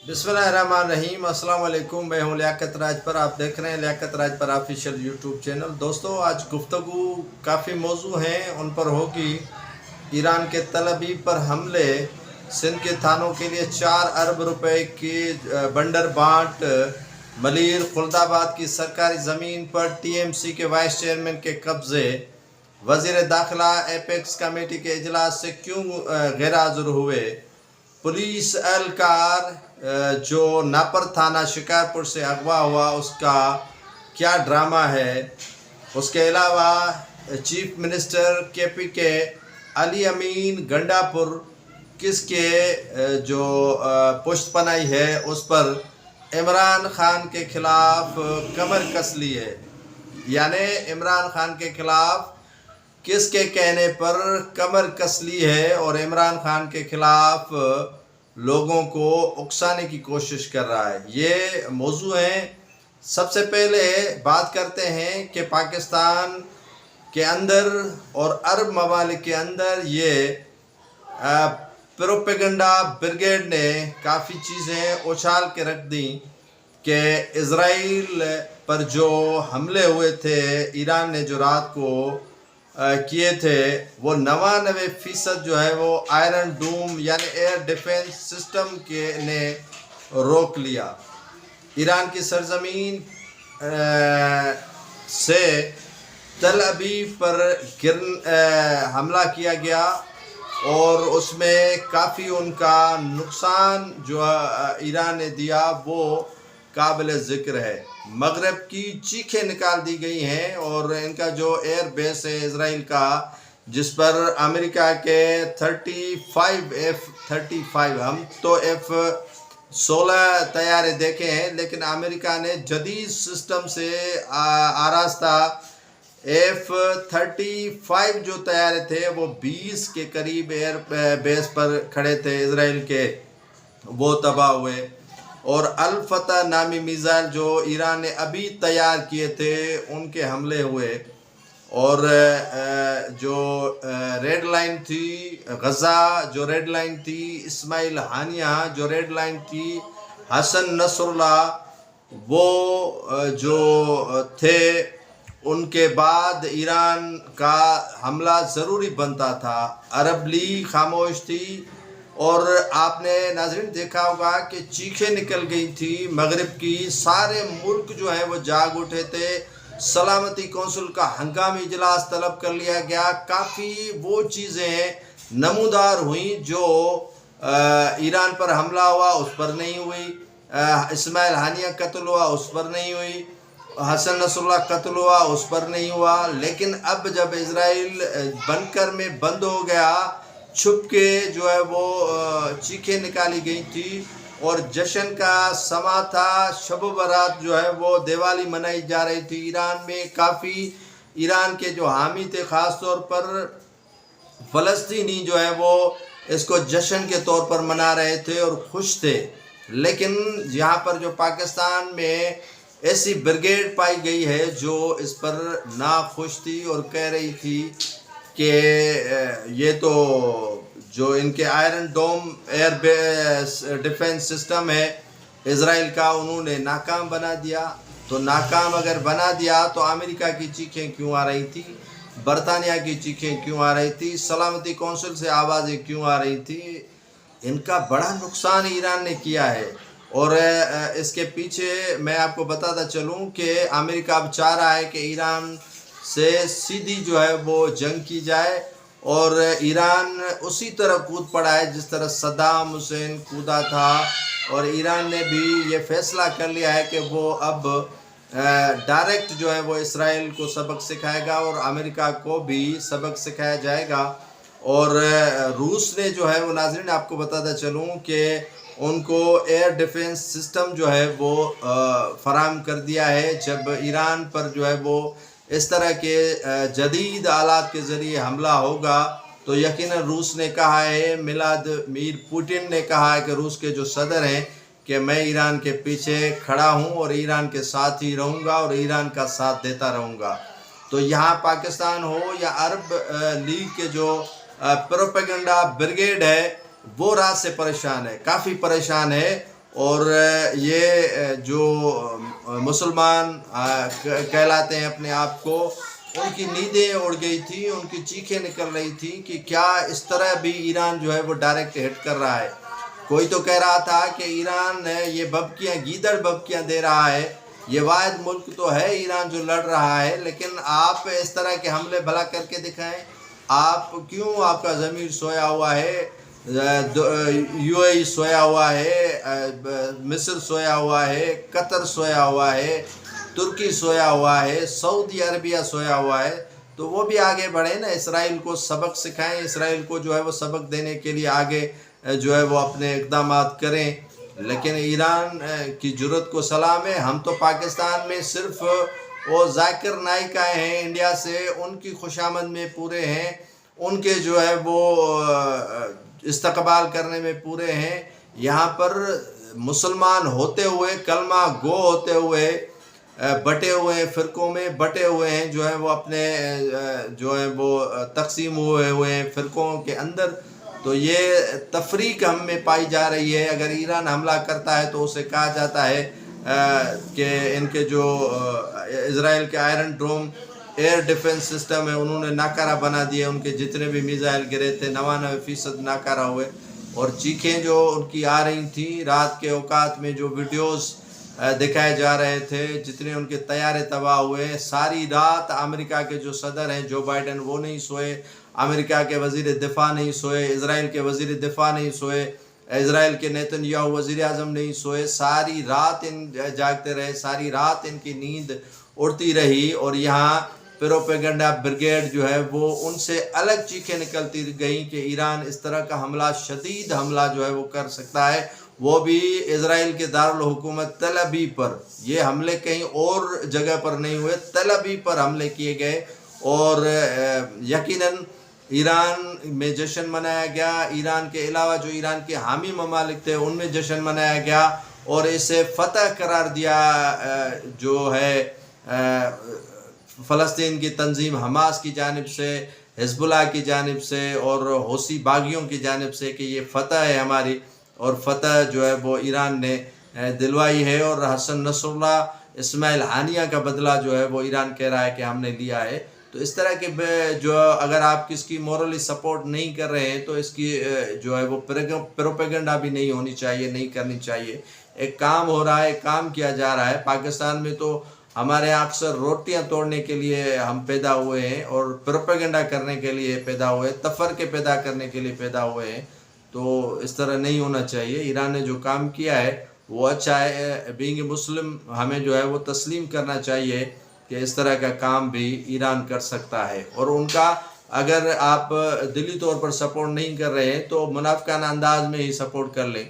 बिस्मिल्लाहिर्रहमानिर्रहीम। अस्सलाम वालेकुम। मैं हूँ लियाकत राज पर, आप देख रहे हैं लियाकत राज पर ऑफिशियल यूट्यूब चैनल। दोस्तों, आज गुफ्तगू काफ़ी मौजू हैं उन पर होगी। ईरान के तल अवीव पर हमले, सिंध के थानों के लिए 4 अरब रुपए की बंडर बांट, मलीर खुल्दाबाद की सरकारी ज़मीन पर TMC के वाइस चेयरमैन के कब्ज़े, वज़ीर दाखिला एपेक्स कमेटी के इजलास से क्यों गैर हाज़िर हुए, पुलिस एहलकार जो नापर थाना शिकारपुर से अगवा हुआ उसका क्या ड्रामा है। उसके अलावा चीफ मिनिस्टर KPK अली अमीन गंडापुर किसके जो पुश्त पनाही है उस पर इमरान खान के खिलाफ कमर कस ली है। यानी इमरान खान के खिलाफ किसके कहने पर कमर कस ली है और इमरान खान के खिलाफ लोगों को उकसाने की कोशिश कर रहा है। ये मौजू है। सबसे पहले बात करते हैं कि पाकिस्तान के अंदर और अरब ममालिक के अंदर ये प्रोपेगेंडा ब्रिगेड ने काफ़ी चीज़ें उछाल के रख दी कि इज़राइल पर जो हमले हुए थे, ईरान ने जो रात को किए थे, वो 99% जो है वो आयरन डूम यानी एयर डिफेंस सिस्टम के ने रोक लिया। ईरान की सरजमीन से तल अवीव पर हमला किया गया और उसमें काफ़ी उनका नुकसान जो ईरान ने दिया वो काबिल ज़िक्र है। मगरब की चीखें निकाल दी गई हैं और इनका जो एयर बेस है इज़राइल का, जिस पर अमेरिका के 35 F-35, हम तो F-16 तैयारे देखे हैं, लेकिन अमेरिका ने जदीद सिस्टम से आरास्ता F-35 जो तैयारे थे वो 20 के करीब एयर बेस पर खड़े थे इज़राइल के, वो तबाह हुए। और अल फतह नामी मिसाइल जो ईरान ने अभी तैयार किए थे उनके हमले हुए। और जो रेड लाइन थी गज़ा, जो रेड लाइन थी इस्माइल हानिया, जो रेड लाइन थी हसन नसरुल्लाह, वो जो थे उनके बाद ईरान का हमला ज़रूरी बनता था। अरब लीग खामोश थी और आपने नाज़रीन देखा होगा कि चीखें निकल गई थी मगरिब की। सारे मुल्क जो है वो जाग उठे थे। सलामती कौंसिल का हंगामी इजलास तलब कर लिया गया। काफ़ी वो चीज़ें नमूदार हुई जो ईरान पर हमला हुआ उस पर नहीं हुई, इस्माइल हानिया कत्ल हुआ उस पर नहीं हुई, हसन नसरुल्लाह कत्ल हुआ उस पर नहीं हुआ। लेकिन अब जब इज़राइल बनकर में बंद हो गया, छुप के जो है वो चीखें निकाली गई थी और जश्न का समा था। शब बारात जो है वो दिवाली मनाई जा रही थी ईरान में। काफ़ी ईरान के जो हामी थे, ख़ास तौर पर फ़लस्तीनी जो है वो इसको जश्न के तौर पर मना रहे थे और खुश थे। लेकिन यहाँ पर जो पाकिस्तान में ऐसी ब्रिगेड पाई गई है जो इस पर नाखुश थी और कह रही थी कि ये तो जो इनके आयरन डोम एयर बेस डिफेंस सिस्टम है इज़राइल का, उन्होंने नाकाम बना दिया। तो नाकाम अगर बना दिया तो अमेरिका की चीखें क्यों आ रही थी, बरतानिया की चीखें क्यों आ रही थी, सलामती कौंसिल से आवाज़ें क्यों आ रही थी। इनका बड़ा नुकसान ईरान ने किया है। और इसके पीछे मैं आपको बताता चलूँ कि अमेरिका अब चाह रहा है कि ईरान से सीधी जो है वो जंग की जाए और ईरान उसी तरह कूद पड़ा है जिस तरह सद्दाम हुसैन कूदा था। और ईरान ने भी ये फैसला कर लिया है कि वो अब डायरेक्ट जो है वो इसराइल को सबक सिखाएगा और अमेरिका को भी सबक सिखाया जाएगा। और रूस ने जो है वो, नाज़रीन आपको बताता चलूँ कि उनको एयर डिफेंस सिस्टम जो है वो फराहम कर दिया है। जब ईरान पर जो है वो इस तरह के जदीद आलात के ज़रिए हमला होगा तो यकीनन रूस ने कहा है, व्लादिमीर पुतिन ने कहा है कि रूस के जो सदर हैं कि मैं ईरान के पीछे खड़ा हूं और ईरान के साथ ही रहूंगा और ईरान का साथ देता रहूंगा। तो यहाँ पाकिस्तान हो या अरब लीग के जो प्रोपेगेंडा ब्रिगेड है वो रात से परेशान है, काफ़ी परेशान है। اور یہ جو مسلمان کہلاتے ہیں اپنے آپ کو، ان کی نیندیں اڑ گئی تھی، ان کی چیخیں نکل رہی تھی کہ کیا اس طرح بھی ایران جو ہے وہ ڈائریکٹ ہٹ کر رہا ہے۔ کوئی تو کہہ رہا تھا کہ ایران یہ ببکیاں، گیدڑ ببکیاں دے رہا ہے، یہ واحد ملک تو ہے ایران جو لڑ رہا ہے، لیکن آپ اس طرح کے حملے بھلا کر کے دکھائیں۔ آپ کیوں، آپ کا ضمیر سویا ہوا ہے، یو اے ای سویا ہوا ہے، مصر سویا ہوا ہے، قطر سویا ہوا ہے، ترکی سویا ہوا ہے، سعودی عربیہ سویا ہوا ہے، تو وہ بھی آگے بڑھیں نا، اسرائیل کو سبق سکھائیں، اسرائیل کو جو ہے وہ سبق دینے کے لیے آگے جو ہے وہ اپنے اقدامات کریں۔ لیکن ایران کی جرأت کو سلام ہے۔ ہم تو پاکستان میں صرف وہ ذاکر نائک آئے ہیں انڈیا سے، ان کی خوشامد میں پورے ہیں، ان کے جو ہے وہ استقبال کرنے میں پورے ہیں۔ یہاں پر مسلمان ہوتے ہوئے، کلمہ گو ہوتے ہوئے، بٹے ہوئے ہیں، فرقوں میں بٹے ہوئے ہیں، جو ہے وہ اپنے جو ہے وہ تقسیم ہوئے ہیں فرقوں کے اندر۔ تو یہ تفریق ہم میں پائی جا رہی ہے۔ اگر ایران حملہ کرتا ہے تو اسے کہا جاتا ہے کہ ان کے جو اسرائیل کے Iron Dome air defence system ہے انہوں نے ناکارہ بنا دیے، ان کے جتنے بھی میزائل گرے تھے 99% ناکارہ ہوئے۔ اور چیخیں جو ان کی آ رہی تھیں رات کے اوقات میں، جو ویڈیوز دکھائے جا رہے تھے، جتنے ان کے طیارے تباہ ہوئے، ساری رات امریکہ کے جو صدر ہیں جو بائیڈن، وہ نہیں سوئے، امریکہ کے وزیر دفاع نہیں سوئے، اسرائیل کے وزیر دفاع نہیں سوئے، اسرائیل کے نیتن یاہو وزیر اعظم نہیں سوئے، ساری رات ان جاگتے رہے، ساری رات ان کی نیند اڑتی رہی۔ اور یہاں پروپیگنڈا بریگیڈ جو ہے وہ ان سے الگ چیخیں نکلتی گئیں کہ ایران اس طرح کا حملہ، شدید حملہ جو ہے وہ کر سکتا ہے، وہ بھی اسرائیل کے دارالحکومت تل ابیب پر۔ یہ حملے کہیں اور جگہ پر نہیں ہوئے، تل ابیب پر حملے کیے گئے۔ اور یقیناً ایران میں جشن منایا گیا، ایران کے علاوہ جو ایران کے حامی ممالک تھے ان میں جشن منایا گیا، اور اسے فتح قرار دیا جو ہے فلسطین کی تنظیم حماس کی جانب سے، حزب اللہ کی جانب سے، اور حوثی باغیوں کی جانب سے، کہ یہ فتح ہے ہماری، اور فتح جو ہے وہ ایران نے دلوائی ہے۔ اور حسن نصر اللہ، اسماعیل ہانیہ کا بدلہ جو ہے وہ ایران کہہ رہا ہے کہ ہم نے لیا ہے۔ تو اس طرح کے جو، اگر آپ کس کی مورلی سپورٹ نہیں کر رہے ہیں تو اس کی جو ہے وہ پروپیگنڈا بھی نہیں ہونی چاہیے، نہیں کرنی چاہیے۔ ایک کام ہو رہا ہے، کام کیا جا رہا ہے۔ پاکستان میں تو ہمارے یہاں اکثر روٹیاں توڑنے کے لیے ہم پیدا ہوئے ہیں، اور پروپیگنڈا کرنے کے لیے پیدا ہوئے، تفرقے پیدا کرنے کے لیے پیدا ہوئے ہیں۔ تو اس طرح نہیں ہونا چاہیے۔ ایران نے جو کام کیا ہے وہ اچھا ہے، بینگ اے مسلم ہمیں جو ہے وہ تسلیم کرنا چاہیے کہ اس طرح کا کام بھی ایران کر سکتا ہے۔ اور ان کا اگر آپ دلی طور پر سپورٹ نہیں کر رہے ہیں تو منافقانہ انداز میں ہی سپورٹ کر لیں۔